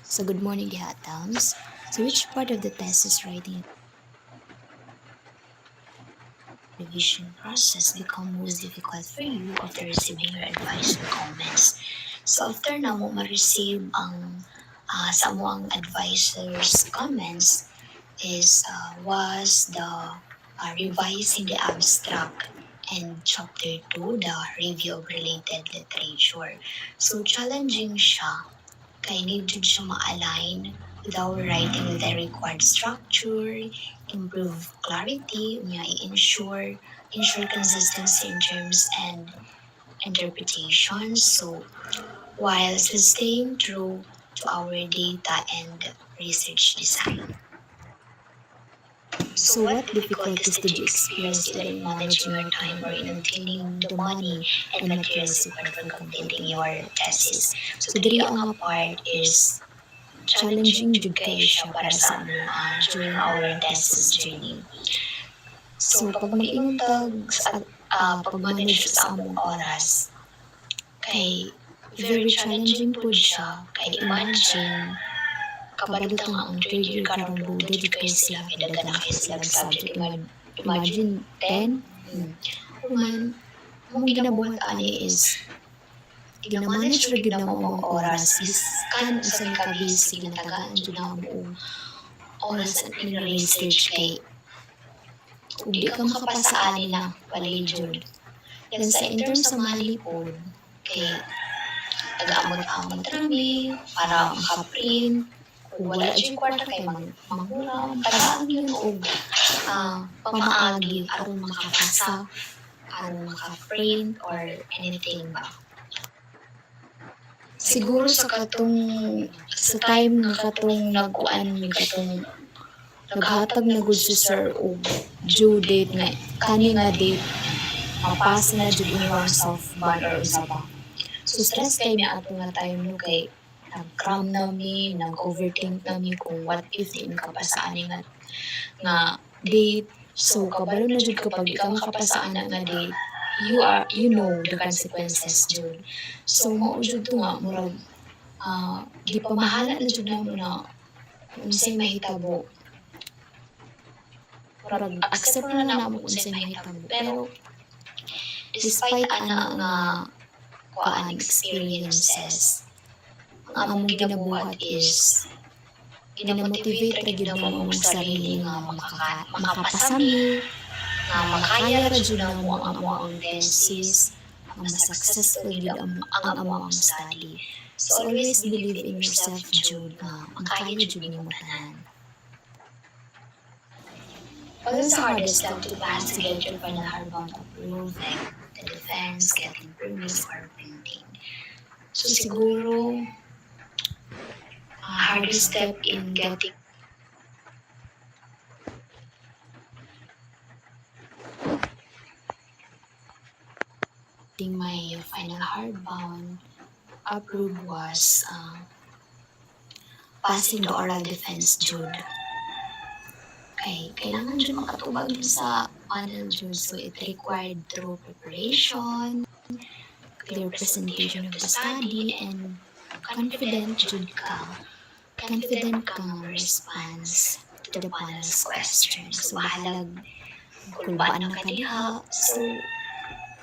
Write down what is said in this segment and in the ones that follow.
So good morning, Dihatams. So which part of the thesis writing revision process become most difficult for you after receiving your advice or comments? So after na mo ma-receive sa mo ang advisor's comments was the revising the abstract and chapter 2, the review of related literature. So challenging siya kay need jud siya ma-align with our writing with the required structure, improve clarity, niya ensure consistency in terms and interpretation. So while still staying true to our data and research design. So what difficulties did you experience either in managing your time or in obtaining the money and materials required for completing your thesis? So diri ang part is challenging jud kayo siya para sa amo during our thesis journey. So pag mag-ingon tag pag-manage sa among oras, kay very challenging pud siya. Kay imagine kabalutang ang third year karong loaded jud kay sila kay daghan na kay sila subject. Imagine 10. Human mong ginabuhat ani is ginamanage ra gyud namo ang oras biskan unsa ni kabis ginatagaan jud namo og oras at in research kay ug di ka makapasa ani na walay jud. Yan sa in terms sa money pod kay taga-amot-amot rami para makaprint kung wala jud kwarta kay manghuram padaan yun og pamaagi aron makapasa aron makaprint or anything ba. Siguro sa time na katong nagkuan mi katong naghatag na gud si sir og due date nga kani nga date mapasa na jud inyong soft bond or usa pa. So stress kay mi ato nga time no kay nag-cram nami, nag-overthink nami kung what if di makapasaan nga date. So kabalo na jud kapag di ka makapasaan nga date, you know the consequences jud. So mao jud to nga murag gipamahala na jud namo na unsay mahitabo. Murag accept na namo unsay mahitabo. Pero despite ana nga experiences, ang among ginabuhat is ginamotivate ra gyud namo ang sarili nga makapasami, nga makaya ra jud namo ang among thesis, nga ma-successful gyud ang among study. So always believe in yourself jud nga makaya jud nimo tanan. What is the hardest step to pass to get your final hardbound approved, like the defense, getting permits, or printing? So siguro, hardest step in getting my final hardbound approved was passing the oral defense jud. Okay, kailangan dyan makatubag dun sa panel jud. So it required thorough preparation, clear presentation of the study, and confident kang response to the panel's questions. So bahalag kulbaan na kadiha. So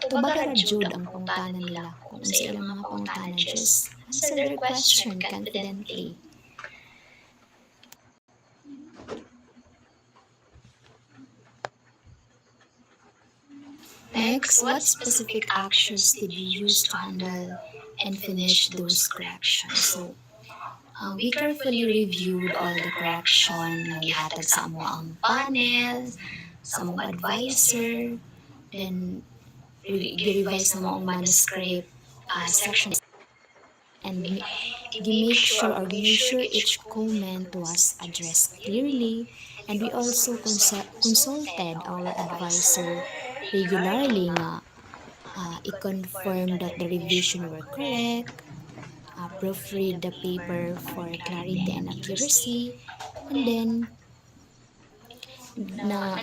tubag ra jud ang pangutanan nila. Kung sa ilang mga pangutanan, just answer their question confidently. Next, what specific actions did you use to handle and finish those corrections? So, we carefully reviewed all the correction na gihatag sa amo ang panel, sa among advisor, then gi-revise na mo ang manuscript section and gi-make sure each comment was addressed clearly, and we also consulted our advisor regularly nga i-confirm that the revision were correct, proofread the paper for clarity and accuracy, and then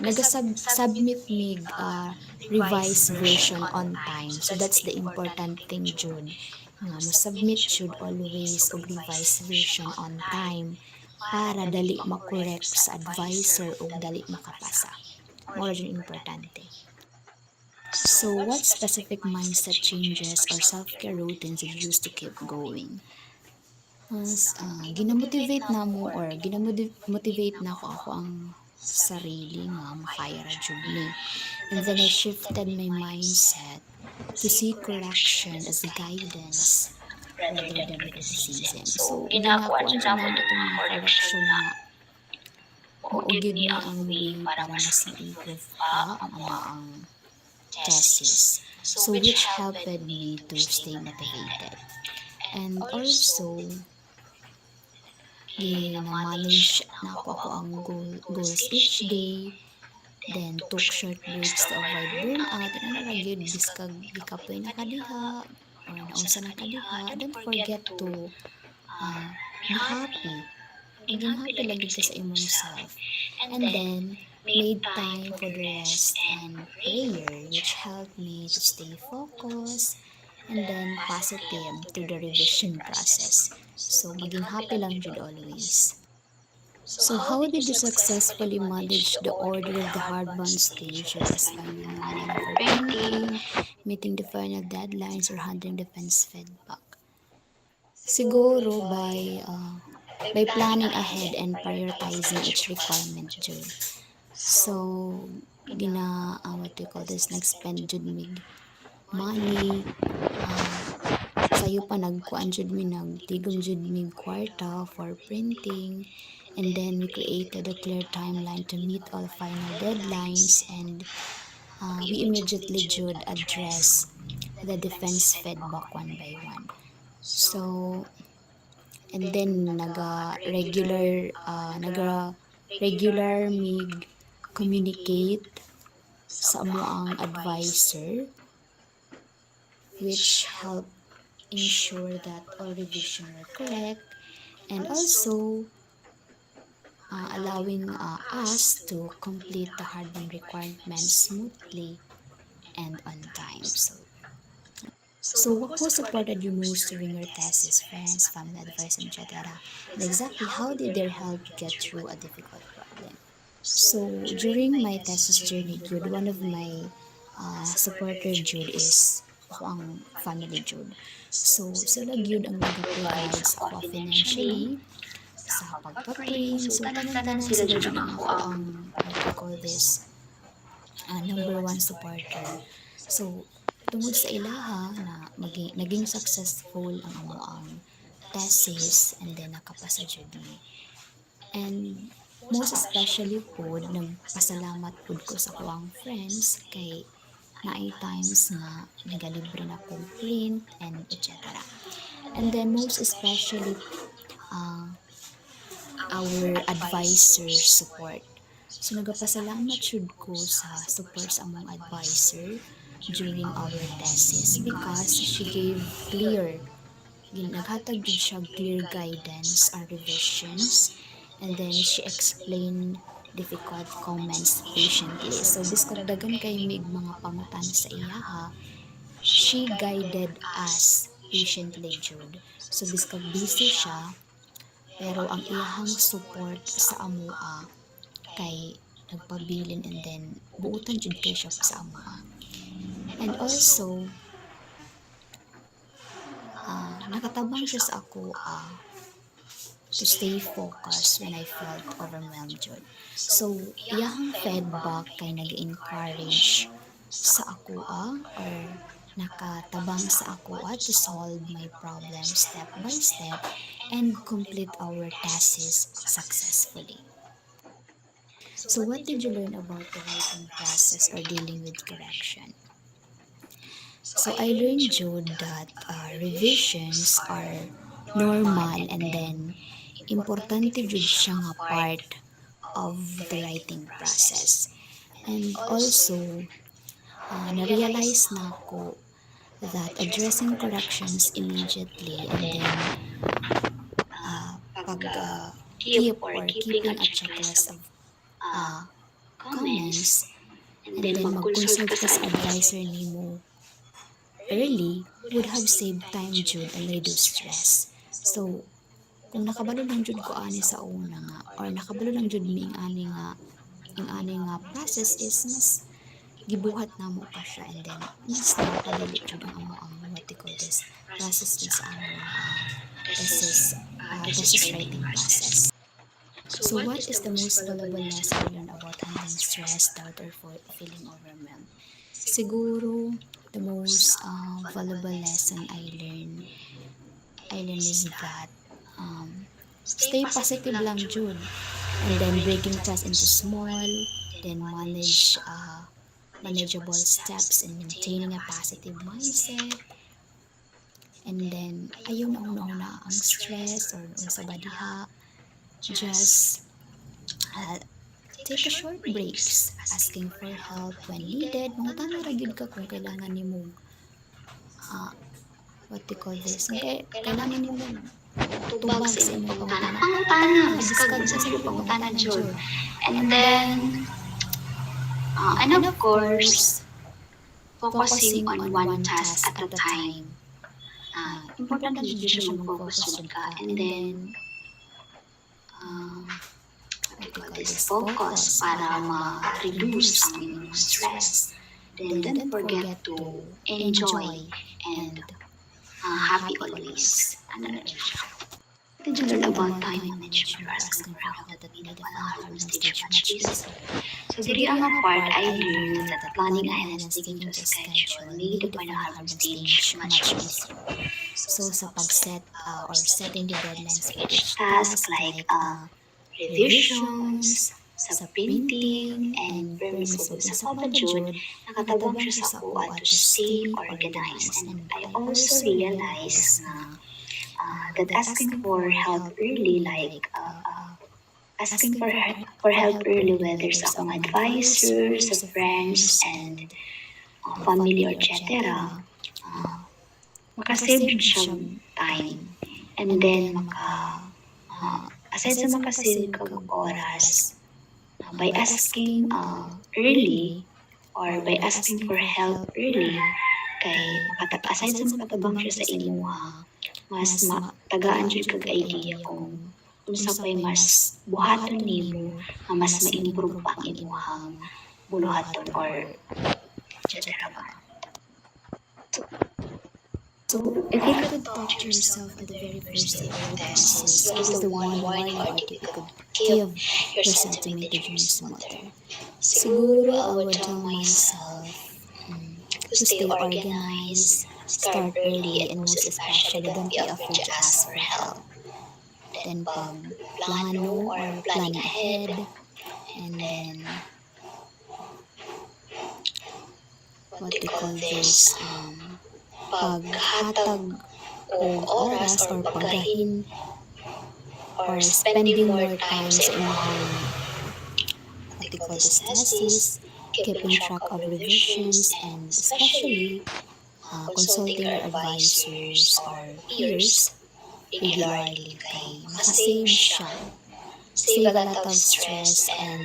nag-submit mig revised version on time. So that's the important thing jud. nga mo-submit should always og revised version on time para dali ma-correct sa advisor o dali makapasa. Mao ra jud importante. So, what specific mindset changes or self-care routines did you use to keep going? Ginamotivate na mo or ginamotivate na ako ang sarili nga makaya ra jud ni. And then I shifted my mindset to see correction as guidance rather than criticism. So, ginakuan siya namo itong mga correction nga maugid ni ang way para mas ma-improve pa ang ang thesis. So, which helped me to stay motivated. And also, gina-manage na ako ang goals each day. Then, took short breaks to avoid burnout. And ano lang yun, biskag gikapoy na kadiha, or naunsa na kadiha. Don't forget to be happy. Maging happy lang dito sa imong self. And then, made time for the rest and prayer, which helped me to stay focused and then positive to the revision process. So, maging happy lang jud always. So, how did you successfully manage the order of the hard-won stages, finding money for painting, meeting the final deadlines, or handling defense feedback? Siguro by planning ahead and prioritizing each requirement jud. So, what do you call this, nag-spend jud mig money, sayo pa nagkuan jud mi, nagtigom jud mig kwarta for printing, and then we created a clear timeline to meet all final deadlines, and we immediately jud address the defense feedback one by one. So, and then naga regular mig communicate sa amo ang advisor, which help ensure that all revision were correct, and also allowing us to complete the hard-won requirements smoothly and on time. So who supported you most during your thesis? Friends, family, advice, etc. And exactly how did they help you get through a difficult problem? So during my thesis journey, Jude, one of my supporter Jude is ako ang family Jude. So sila Jude ang nag-provide sa ako financially, sa pagpa-print. So tanan-tanan sila Jude ang ako ang what you call this, number one supporter. So tungod sa ilaha na naging successful ang amo ang thesis, and then nakapasa jud mi. And most especially po, nagpasalamat po ko sa kuwang friends kay naay times nga nagalibre na kong print and etc. And then most especially our advisor's support. So nagapasalamat jud ko sa support sa among advisor during our thesis because she gave naghatag din siya clear guidance and revisions, and then she explained difficult comments patiently. So biskag dagan kay mig mga pangutan sa iyaha, she guided us patiently jud. So biskag busy siya, pero ang iyahang support sa amoa kay nagpabilin, and then buutan jud kay siya sa amoa. And also, nakatabang siya sa ako to stay focused when I felt overwhelmed jud. So, iyahang feedback kay nag-encourage sa ako or nakatabang sa ako to solve my problem step by step and complete our thesis successfully. So, what did you learn about the writing process or dealing with correction? So, I learned, Jude, that revisions are normal, and then importante jud siya nga part of the writing process. And also, na-realize na ako that addressing corrections immediately, and then keeping a checklist of comments, and then mag-consult ka sa advisor nimo early would have saved time jud and reduce stress. So, kung nakabalo lang jud ko ani sa una nga or nakabalo lang jud mi ing ani nga process is mas gibuhat namo pa siya, and then mas napadali jud ang what they call this process jud sa among thesis writing process. So what is the most valuable lesson you learned about handling stress, doubt, or feeling overwhelmed? Siguro the most valuable lesson I learned is that stay positive lang jud, and then breaking tasks into small, then manage manageable steps and maintaining a positive mindset, and then ayaw na una ang stress or sa badiha. Just take a short breaks, asking for help when needed. Mangutana ra gyud ka kung kailangan nimo what they call this, kailangan nimo tubag sa imong pangutana, discard sa imong pangutana jud. And then, and of course, focusing on one task at a time. Important din siya mag-focus jud ka. And then, focus para ma-reduce ang inyong stress. Then don't forget to enjoy and happy always. Ano na siya? Did you learn about time management or asking for help that needed when harm stage much easier? So diri ang part I learned that planning ahead and sticking to a schedule made the final harm stage much easier. So sa pag-set or setting the deadlines for Each task like revisions, sa printing, and permissible sa pabajud, nakatabang siya sa kuha to stay organized. And I also realized na that asking for help early, like asking for help early, whether sa akong advisors, sa friends, and family, or etc., makasave siya time. And then, aside sa makasave kag oras, by asking early or by asking for help early, kay aside sa makatabang siya sa imuha, mas tagaan jud kag idea kung unsa pay mas buhaton nimo nga mas ma-improve pa ang imuhang buluhaton or etc. So, if you could talk to yourself at the very first day of the thesis, what is the one warning or tip you could give yourself to make the journey smoother? Siguro, I would tell myself to stay organized, start early, and most especially, don't be afraid to ask for help. Then, plano or planning ahead, and then, what they call this, paghatag o oras or paggahin or spending more time sa imong what they call this thesis, keeping track of revisions, and especially consulting your advisors or peers regularly kay makasave siya, save a lot of stress, and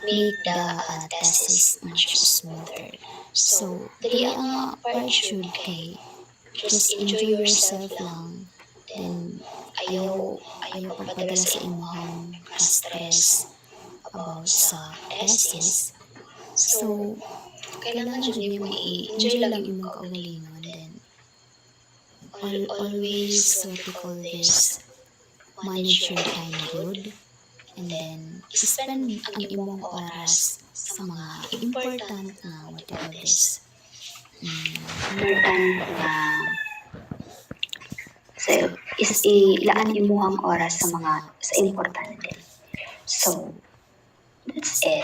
make the thesis much smoother. So, dili ang part jud kay just enjoy yourself lang, then ayaw pagpadala sa imong ka-stress about sa thesis. So, kailangan jud nimo i-enjoy lang imong kaugalingon, then always what we call this, manage your time good, and then spend ang imong oras sa mga important na what we call this, Important na is ilaan imuhang oras sa importante. So, that's it.